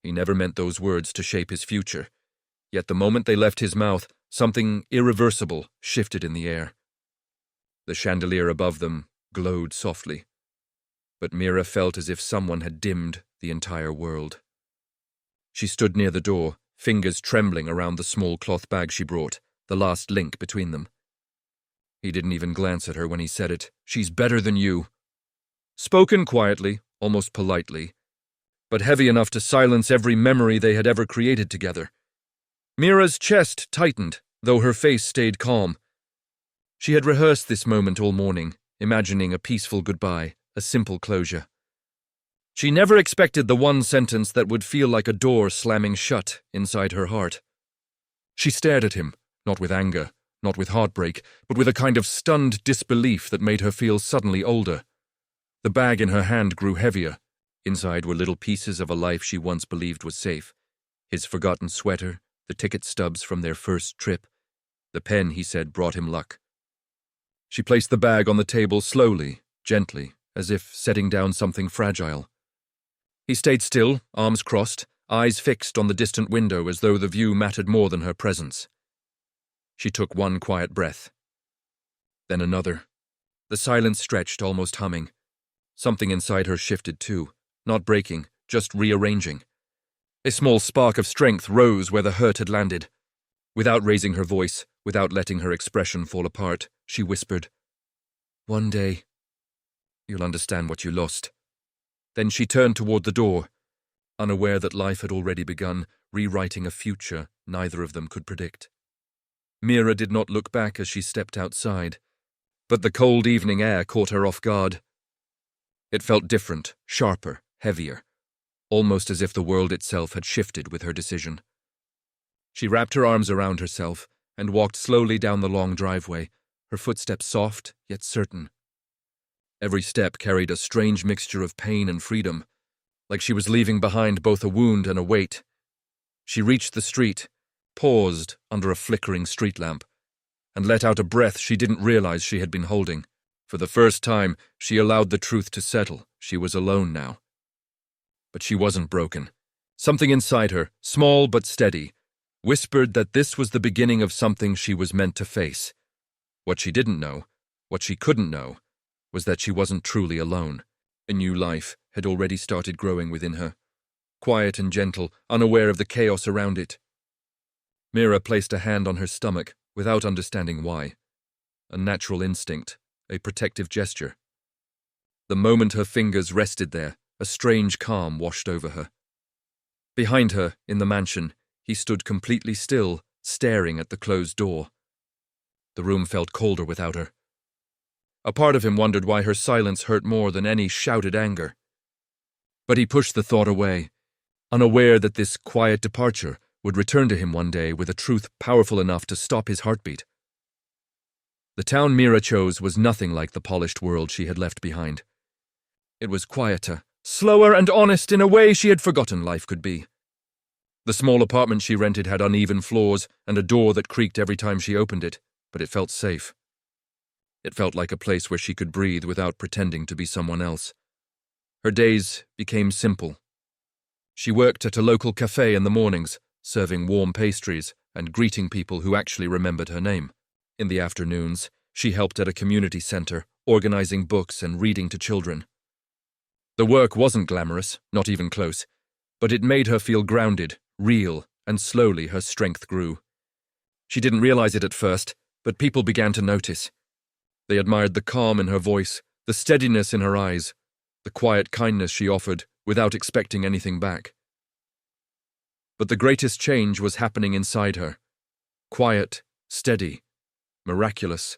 He never meant those words to shape his future. Yet the moment they left his mouth, something irreversible shifted in the air. The chandelier above them glowed softly, but Meera felt as if someone had dimmed the entire world. She stood near the door, fingers trembling around the small cloth bag she brought, the last link between them. He didn't even glance at her when he said it. "She's better than you." Spoken quietly, almost politely, but heavy enough to silence every memory they had ever created together. Meera's chest tightened, though her face stayed calm. She had rehearsed this moment all morning, imagining a peaceful goodbye, a simple closure. She never expected the one sentence that would feel like a door slamming shut inside her heart. She stared at him, not with anger, not with heartbreak, but with a kind of stunned disbelief that made her feel suddenly older. The bag in her hand grew heavier. Inside were little pieces of a life she once believed was safe. His forgotten sweater, the ticket stubs from their first trip. The pen, he said, brought him luck. She placed the bag on the table slowly, gently, as if setting down something fragile. He stayed still, arms crossed, eyes fixed on the distant window as though the view mattered more than her presence. She took one quiet breath. Then another. The silence stretched, almost humming. Something inside her shifted too, not breaking, just rearranging. A small spark of strength rose where the hurt had landed. Without raising her voice, without letting her expression fall apart, she whispered, "One day, you'll understand what you lost." Then she turned toward the door, unaware that life had already begun, rewriting a future neither of them could predict. Meera did not look back as she stepped outside, but the cold evening air caught her off guard. It felt different, sharper, heavier, almost as if the world itself had shifted with her decision. She wrapped her arms around herself and walked slowly down the long driveway, her footsteps soft yet certain. Every step carried a strange mixture of pain and freedom, like she was leaving behind both a wound and a weight. She reached the street, paused under a flickering street lamp, and let out a breath she didn't realize she had been holding. For the first time, she allowed the truth to settle. She was alone now. But she wasn't broken. Something inside her, small but steady, whispered that this was the beginning of something she was meant to face. What she didn't know, what she couldn't know, was that she wasn't truly alone. A new life had already started growing within her, quiet and gentle, unaware of the chaos around it. Meera placed a hand on her stomach without understanding why. A natural instinct, a protective gesture. The moment her fingers rested there, a strange calm washed over her. Behind her, in the mansion, he stood completely still, staring at the closed door. The room felt colder without her. A part of him wondered why her silence hurt more than any shouted anger. But he pushed the thought away, unaware that this quiet departure would return to him one day with a truth powerful enough to stop his heartbeat. The town Meera chose was nothing like the polished world she had left behind. It was quieter, slower and honest in a way she had forgotten life could be. The small apartment she rented had uneven floors and a door that creaked every time she opened it, but it felt safe. It felt like a place where she could breathe without pretending to be someone else. Her days became simple. She worked at a local cafe in the mornings, serving warm pastries and greeting people who actually remembered her name. In the afternoons, she helped at a community center, organizing books and reading to children. The work wasn't glamorous, not even close, but it made her feel grounded, real, and slowly her strength grew. She didn't realize it at first, but people began to notice. They admired the calm in her voice, the steadiness in her eyes, the quiet kindness she offered without expecting anything back. But the greatest change was happening inside her. Quiet, steady, miraculous.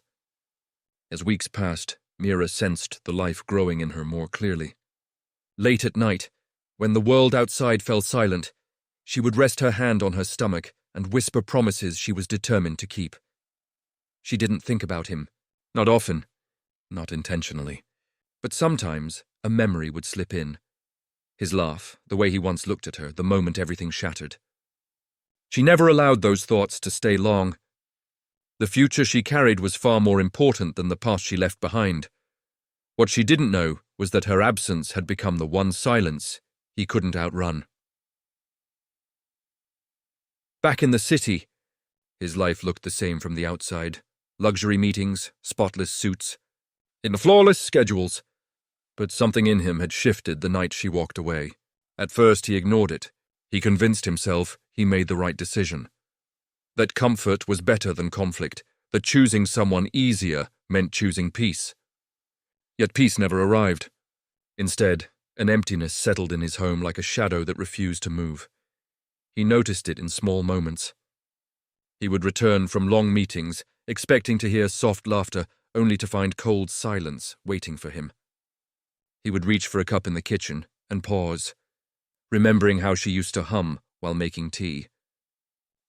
As weeks passed, Meera sensed the life growing in her more clearly. Late at night, when the world outside fell silent, she would rest her hand on her stomach and whisper promises she was determined to keep. She didn't think about him, not often, not intentionally, but sometimes a memory would slip in. His laugh, the way he once looked at her, the moment everything shattered. She never allowed those thoughts to stay long. The future she carried was far more important than the past she left behind. What she didn't know was that her absence had become the one silence he couldn't outrun. Back in the city, his life looked the same from the outside. Luxury meetings, spotless suits, in flawless schedules. But something in him had shifted the night she walked away. At first he ignored it. He convinced himself he made the right decision. That comfort was better than conflict, that choosing someone easier meant choosing peace. Yet peace never arrived. Instead, an emptiness settled in his home like a shadow that refused to move. He noticed it in small moments. He would return from long meetings, expecting to hear soft laughter, only to find cold silence waiting for him. He would reach for a cup in the kitchen and pause, remembering how she used to hum while making tea.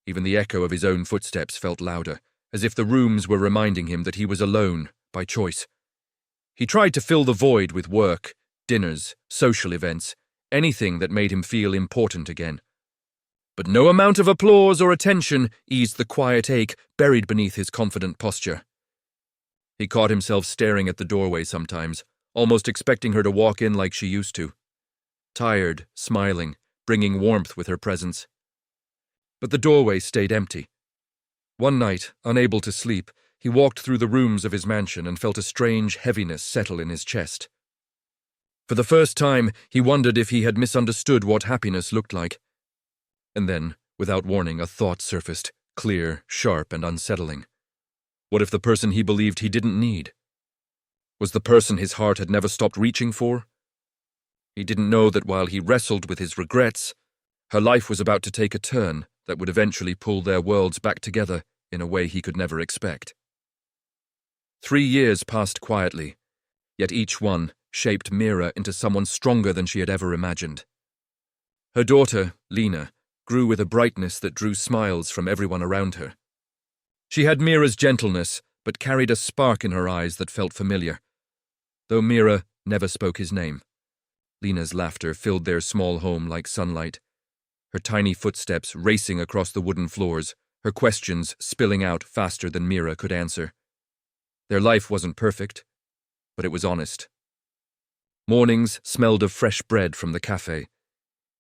Even the echo of his own footsteps felt louder, as if the rooms were reminding him that he was alone, by choice. He tried to fill the void with work, dinners, social events, anything that made him feel important again. But no amount of applause or attention eased the quiet ache buried beneath his confident posture. He caught himself staring at the doorway sometimes, almost expecting her to walk in like she used to. Tired, smiling, bringing warmth with her presence. But the doorway stayed empty. One night, unable to sleep, he walked through the rooms of his mansion and felt a strange heaviness settle in his chest. For the first time, he wondered if he had misunderstood what happiness looked like. And then, without warning, a thought surfaced, clear, sharp, and unsettling. What if the person he believed he didn't need was the person his heart had never stopped reaching for? He didn't know that while he wrestled with his regrets, her life was about to take a turn that would eventually pull their worlds back together in a way he could never expect. 3 years passed quietly, yet each one shaped Meera into someone stronger than she had ever imagined. Her daughter, Lena, grew with a brightness that drew smiles from everyone around her. She had Meera's gentleness, but carried a spark in her eyes that felt familiar, though Meera never spoke his name. Lena's laughter filled their small home like sunlight, her tiny footsteps racing across the wooden floors, her questions spilling out faster than Meera could answer. Their life wasn't perfect, but it was honest. Mornings smelled of fresh bread from the cafe.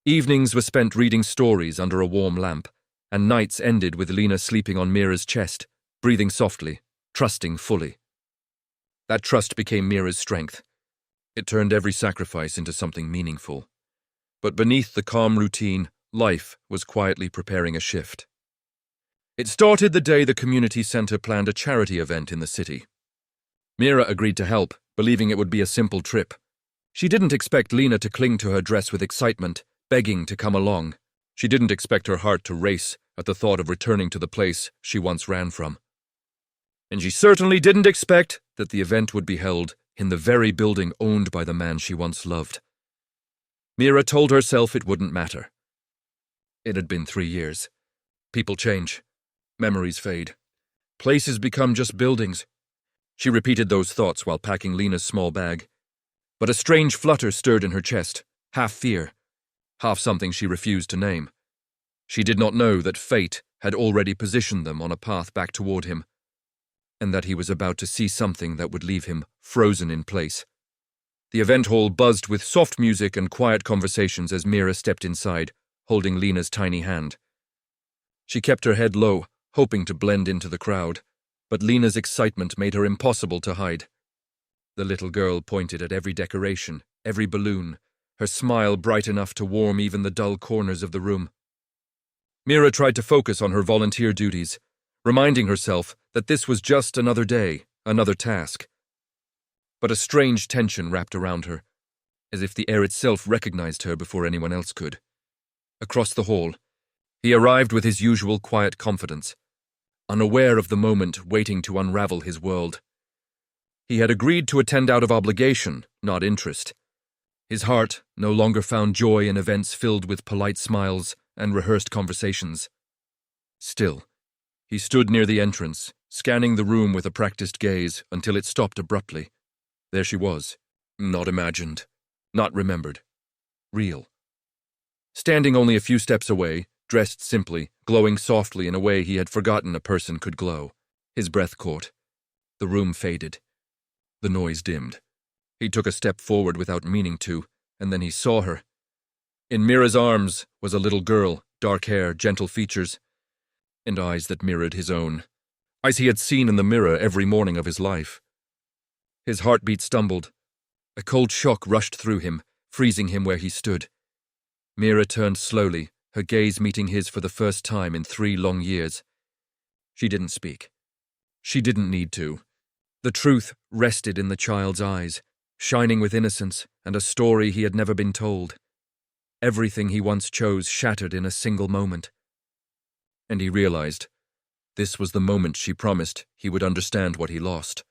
Evenings were spent reading stories under a warm lamp, and nights ended with Lena sleeping on Meera's chest, breathing softly, trusting fully. That trust became Meera's strength. It turned every sacrifice into something meaningful. But beneath the calm routine, life was quietly preparing a shift. It started the day the community center planned a charity event in the city. Meera agreed to help, believing it would be a simple trip. She didn't expect Lena to cling to her dress with excitement, begging to come along. She didn't expect her heart to race at the thought of returning to the place she once ran from. And she certainly didn't expect that the event would be held in the very building owned by the man she once loved. Meera told herself it wouldn't matter. It had been 3 years. People change. Memories fade. Places become just buildings. She repeated those thoughts while packing Lena's small bag. But a strange flutter stirred in her chest, half fear, half something she refused to name. She did not know that fate had already positioned them on a path back toward him, and that he was about to see something that would leave him frozen in place. The event hall buzzed with soft music and quiet conversations as Meera stepped inside, holding Lena's tiny hand. She kept her head low, hoping to blend into the crowd, but Lena's excitement made her impossible to hide. The little girl pointed at every decoration, every balloon, her smile bright enough to warm even the dull corners of the room. Meera tried to focus on her volunteer duties, reminding herself that this was just another day, another task. But a strange tension wrapped around her, as if the air itself recognized her before anyone else could. Across the hall, he arrived with his usual quiet confidence, unaware of the moment waiting to unravel his world. He had agreed to attend out of obligation, not interest. His heart no longer found joy in events filled with polite smiles and rehearsed conversations. Still, he stood near the entrance, scanning the room with a practiced gaze until it stopped abruptly. There she was, not imagined, not remembered, real. Standing only a few steps away, dressed simply, glowing softly in a way he had forgotten a person could glow. His breath caught. The room faded. The noise dimmed. He took a step forward without meaning to, and then he saw her. In Meera's arms was a little girl, dark hair, gentle features, and eyes that mirrored his own, eyes he had seen in the mirror every morning of his life. His heartbeat stumbled. A cold shock rushed through him, freezing him where he stood. Meera turned slowly, her gaze meeting his for the first time in 3 long years. She didn't speak. She didn't need to. The truth rested in the child's eyes, shining with innocence and a story he had never been told. Everything he once chose shattered in a single moment. And he realized this was the moment she promised he would understand what he lost.